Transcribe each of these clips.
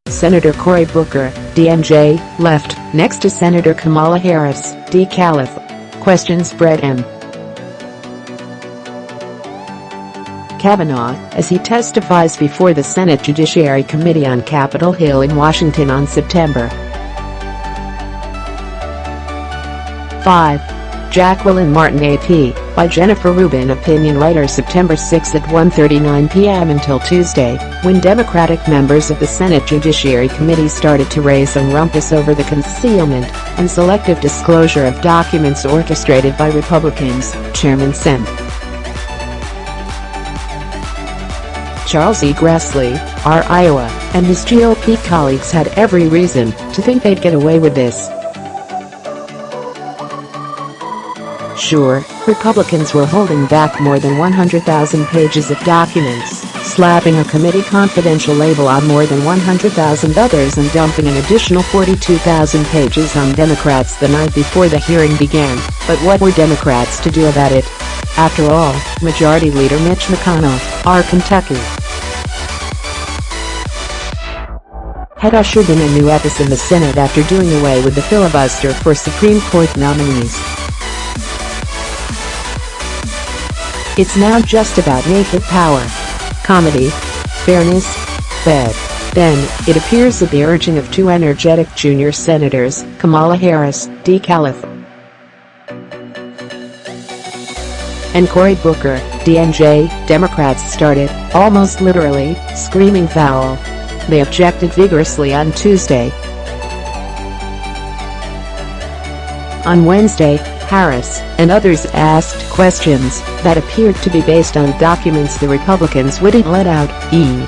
Senator Cory Booker, DNJ, left, next to Senator Kamala Harris, D-Caliph. Questions spread M. Kavanaugh, as he testifies before the Senate Judiciary Committee on Capitol Hill in Washington on September 5. Jacqueline Martin AP, by Jennifer Rubin. Opinion writer. September 6 at 1:39 p.m. until Tuesday, when Democratic members of the Senate Judiciary Committee started to raise some rumpus over the concealment and selective disclosure of documents orchestrated by Republicans, Chairman Sen. Charles E. Grassley, R. Iowa, and his GOP colleagues had every reason to think they'd get away with this. Sure, Republicans were holding back more than 100,000 pages of documents, slapping a committee confidential label on more than 100,000 others and dumping an additional 42,000 pages on Democrats the night before the hearing began. But what were Democrats to do about it? After all, Majority Leader Mitch McConnell, R. Kentucky, had ushered in a new episode in the Senate after doing away with the filibuster for Supreme Court nominees. It's now just about naked power, comedy, fairness, fed. Then, it appears at the urging of two energetic junior senators, Kamala Harris, D-Caliph, and Cory Booker, DNJ, Democrats started, almost literally, screaming foul. They objected vigorously on Tuesday. On Wednesday, Harris and others asked questions that appeared to be based on documents the Republicans wouldn't let out, e.g.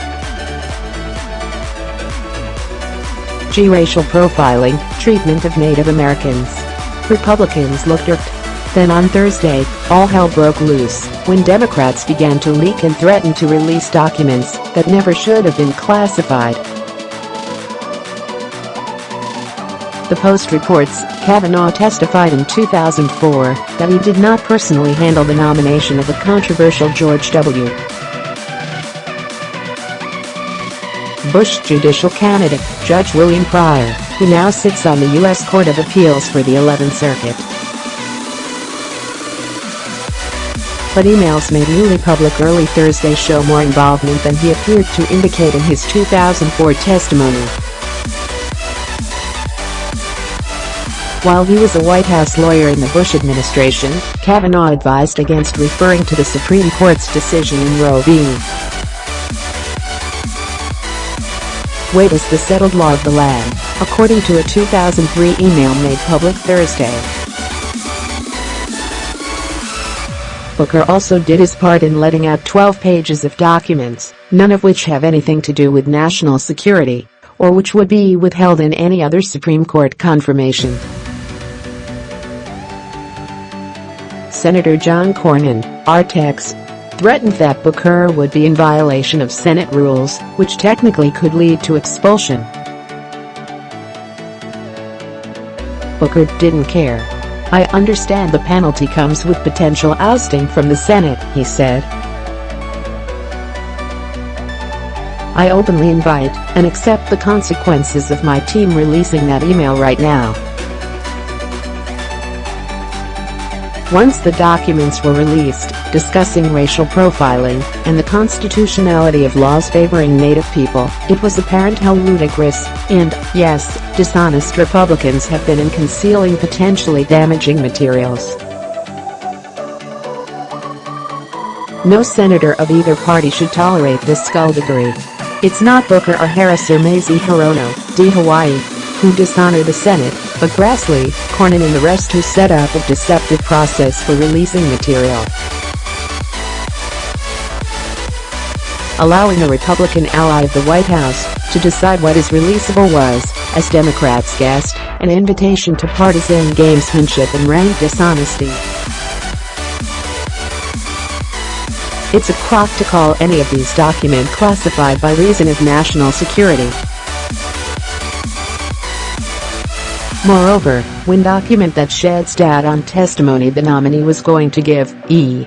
racial profiling, treatment of Native Americans. Republicans looked irked. Then on Thursday, all hell broke loose when Democrats began to leak and threaten to release documents that never should have been classified. The Post reports Kavanaugh testified in 2004 that he did not personally handle the nomination of the controversial George W. Bush judicial candidate, Judge William Pryor, who now sits on the U.S. Court of Appeals for the 11th Circuit. But emails made newly public early Thursday show more involvement than he appeared to indicate in his 2004 testimony. While he was a White House lawyer in the Bush administration, Kavanaugh advised against referring to the Supreme Court's decision in Roe v. Wade as the settled law of the land, according to a 2003 email made public Thursday. Booker also did his part in letting out 12 pages of documents, none of which have anything to do with national security, or which would be withheld in any other Supreme Court confirmation. Senator John Cornyn, R-Tex, threatened that Booker would be in violation of Senate rules, which technically could lead to expulsion. Booker didn't care. "I understand the penalty comes with potential ousting from the Senate," he said. "I openly invite and accept the consequences of my team releasing that email right now." Once the documents were released, discussing racial profiling and the constitutionality of laws favoring Native people, it was apparent how ludicrous and, yes, dishonest Republicans have been in concealing potentially damaging materials. No senator of either party should tolerate this skullduggery. It's not Booker or Harris or Mazie Hirono, D. Hawaii, who dishonor the Senate, but Grassley, Cornyn and the rest who set up a deceptive process for releasing material. Allowing a Republican ally of the White House to decide what is releasable was, as Democrats guessed, an invitation to partisan gamesmanship and rank dishonesty. It's a crock to call any of these documents classified by reason of national security. Moreover, when document that sheds doubt on testimony the nominee was going to give, e.